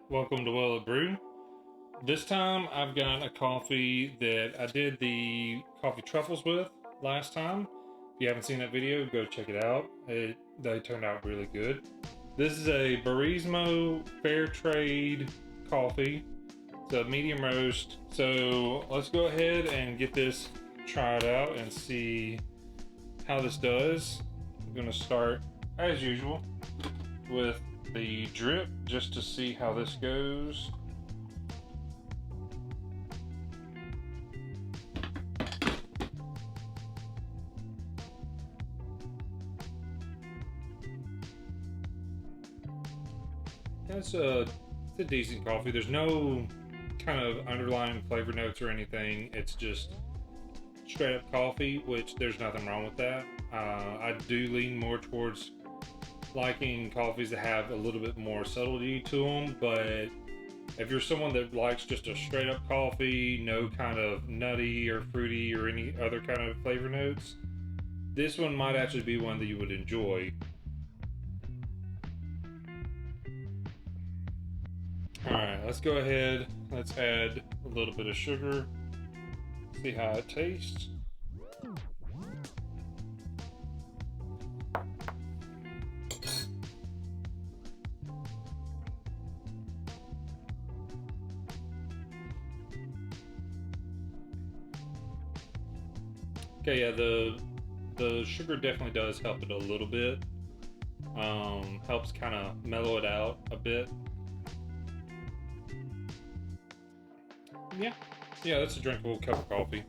Welcome to Brew. This time I've got a coffee that I did the coffee truffles with last time. If you haven't seen that video, go check it out. They turned out really good. This is a Barismo Fair Trade coffee. It's a medium roast. So let's go ahead and get this tried out and see how this does. I'm going to start, as usual, with the drip just to see how this goes. It's a decent coffee. There's no kind of underlying flavor notes or anything. It's just straight up coffee, which there's nothing wrong with that. I do lean more towards liking coffees that have a little bit more subtlety to them, but if you're someone that likes just a straight up coffee, no kind of nutty or fruity or any other kind of flavor notes, this one might actually be one that you would enjoy. Alright, let's go ahead. Let's add a little bit of sugar. See how it tastes. Okay, yeah, the sugar definitely does help it a little bit. Helps kind of mellow it out a bit. Yeah, yeah, that's a drinkable cup of coffee.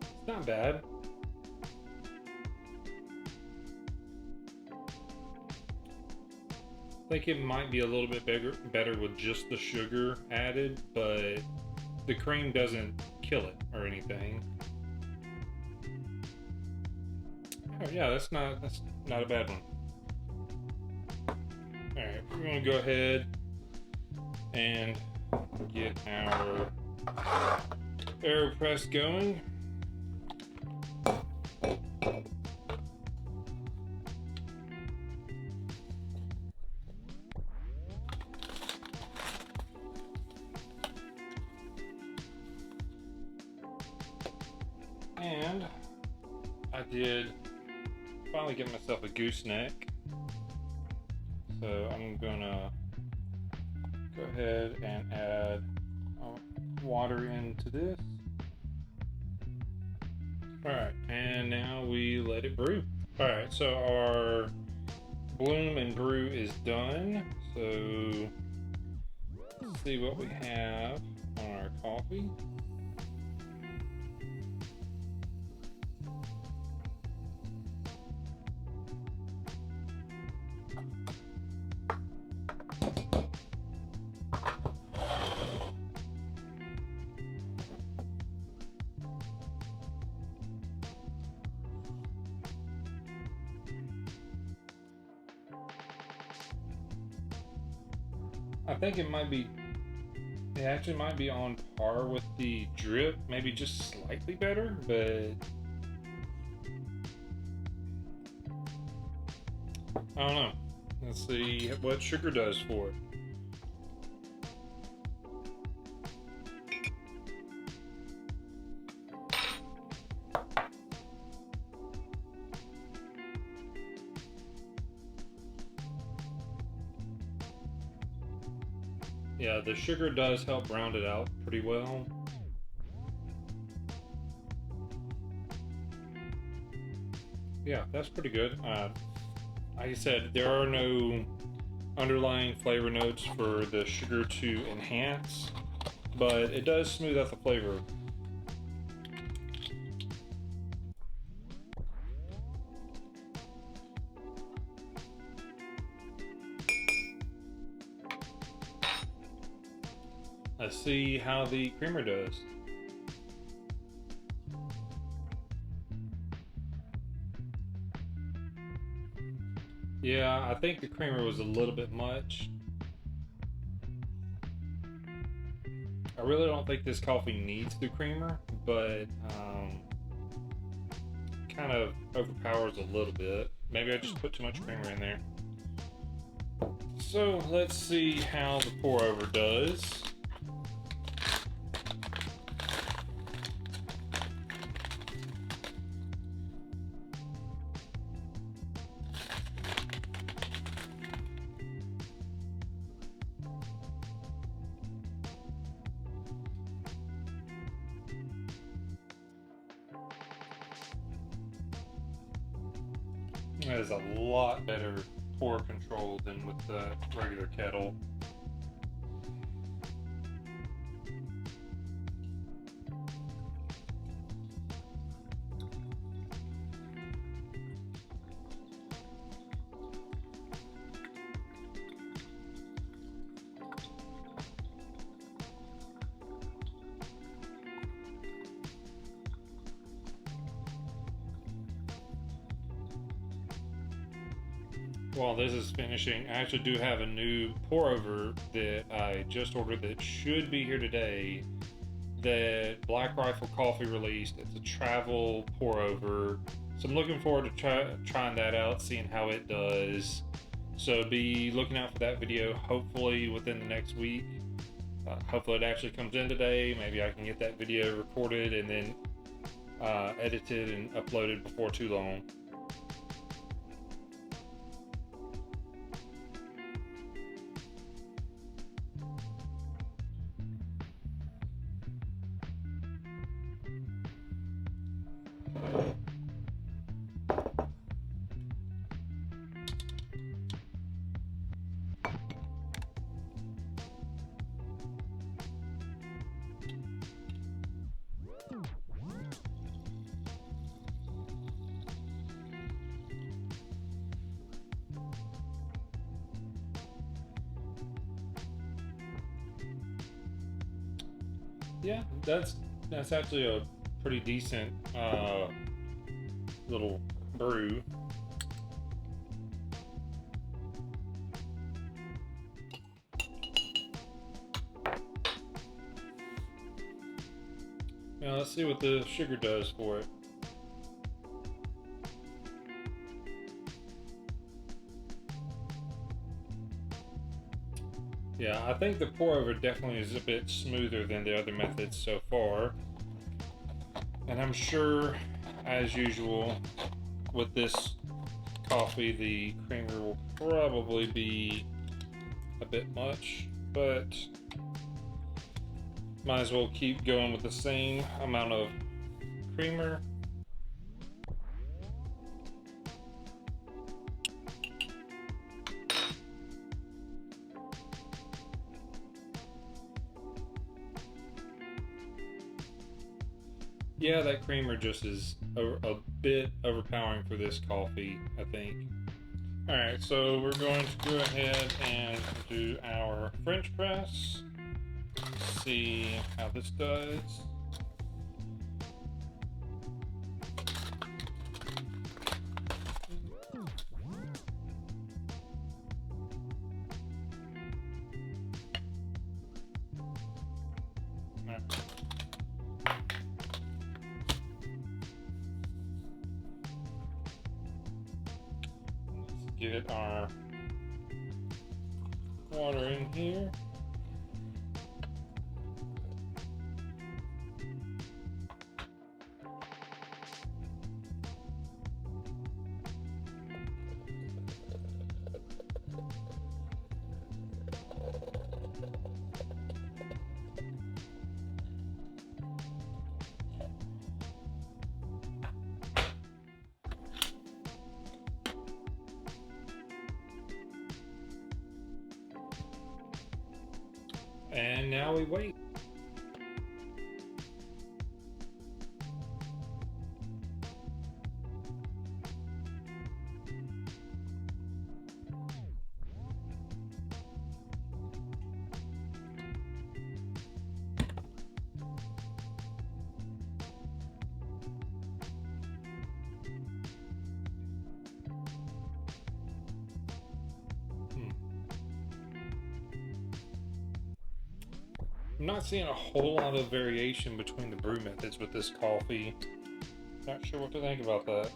It's not bad. I think it might be a little bit better with just the sugar added, but the cream doesn't kill it or anything. Oh yeah, that's not a bad one. All right, we're gonna go ahead and get our AeroPress going. And I did finally get myself a gooseneck. So I'm gonna go ahead and add water into this. Alright, and now we let it brew. Alright, so our bloom and brew is done. So let's see what we have on our coffee. I think it actually might be on par with the drip, maybe just slightly better, but I don't know. Let's see what sugar does for it. Yeah, the sugar does help round it out pretty well. Yeah, that's pretty good. Like I said, there are no underlying flavor notes for the sugar to enhance, but it does smooth out the flavor. Let's see how the creamer does. Yeah, I think the creamer was a little bit much. really don't think this coffee needs the creamer, but kind of overpowers a little bit. Maybe I just put too much creamer in there. So let's see how the pour over does. It is a lot better pour control than with the regular kettle. While this is finishing, I actually do have a new pour over that I just ordered that should be here today, that Black Rifle Coffee released. It's a travel pour over, so I'm looking forward to trying that out, seeing how it does. So be looking out for that video, hopefully within the next week. Hopefully it actually comes in today. Maybe I can get that video recorded and then edited and uploaded before too long. Yeah, that's actually a pretty decent little brew. Now let's see what the sugar does for it. Yeah, I think the pour over definitely is a bit smoother than the other methods so far. And I'm sure, as usual, with this coffee, the creamer will probably be a bit much, but might as well keep going with the same amount of creamer. Yeah, that creamer just is a bit overpowering for this coffee, I think. Alright, so we're going to go ahead and do our French press. See how this does. Get our water in here. And now we wait. I'm not seeing a whole lot of variation between the brew methods with this coffee. Not sure what to think about that.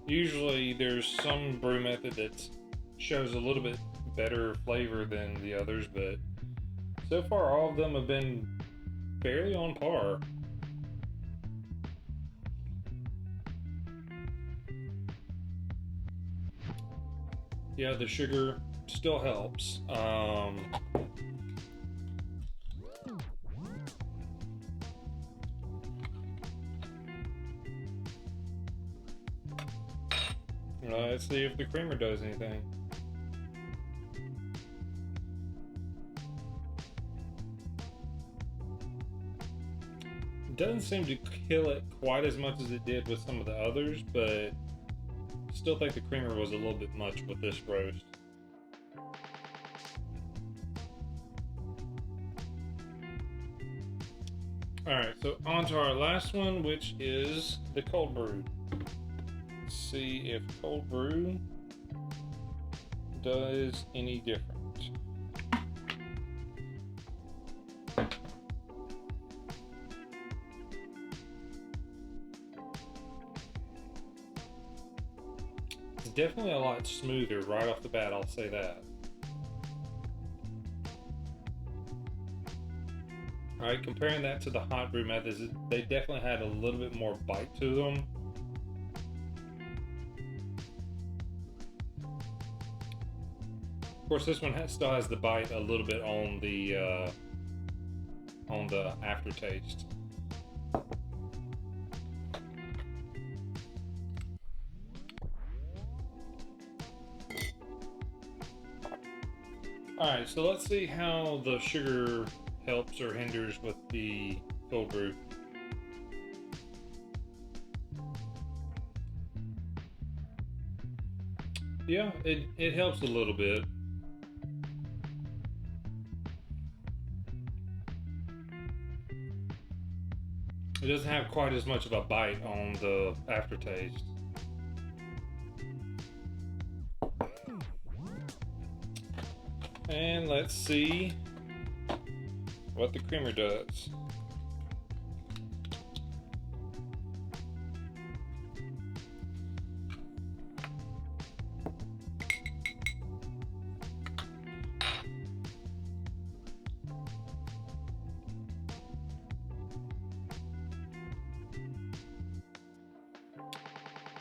Usually there's some brew method that shows a little bit better flavor than the others, but so far all of them have been fairly on par. Yeah, the sugar still helps. Let's see if the creamer does anything. It doesn't seem to kill it quite as much as it did with some of the others, but still think the creamer was a little bit much with this roast. Alright, so on to our last one, which is the cold brew. Let's see if cold brew does any different. It's definitely a lot smoother right off the bat, I'll say that. Alright, comparing that to the hot brew methods, they definitely had a little bit more bite to them. Of course, this one still has the bite a little bit on the aftertaste. Alright, so let's see how the sugar helps or hinders with the cold brew. Yeah, it helps a little bit. It doesn't have quite as much of a bite on the aftertaste. And let's see what the creamer does.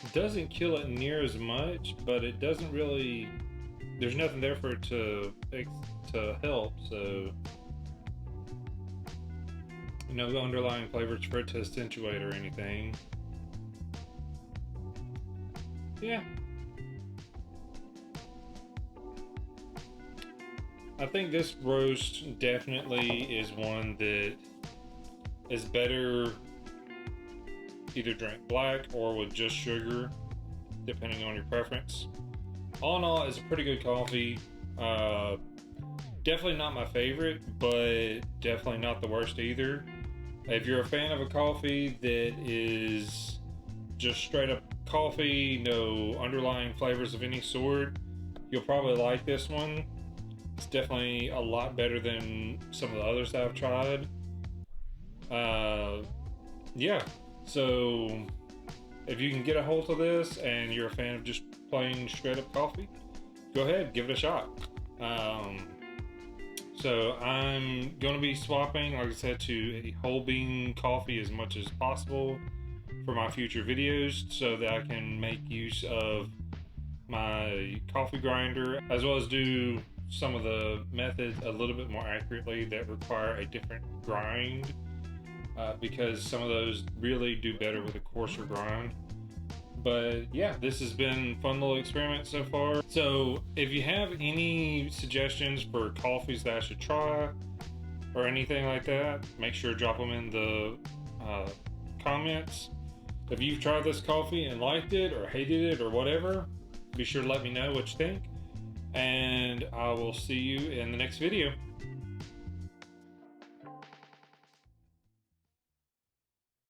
It doesn't kill it near as much, but it doesn't really, there's nothing there for it to help, so no underlying flavors for it to accentuate or anything. Yeah, I think this roast definitely is one that is better either drink black or with just sugar, depending on your preference. All in all, it's a pretty good coffee. Definitely not my favorite, but definitely not the worst either. If you're a fan of a coffee that is just straight up coffee, no underlying flavors of any sort, you'll probably like this one. It's definitely a lot better than some of the others that I've tried. Yeah, so if you can get a hold of this and you're a fan of just plain straight up coffee, go ahead, give it a shot. So I'm going to be swapping, like I said, to a whole bean coffee as much as possible for my future videos so that I can make use of my coffee grinder, as well as do some of the methods a little bit more accurately that require a different grind, because some of those really do better with a coarser grind. But yeah, this has been a fun little experiment so far. So if you have any suggestions for coffees that I should try or anything like that, make sure to drop them in the comments. If you've tried this coffee and liked it or hated it or whatever, be sure to let me know what you think. And I will see you in the next video.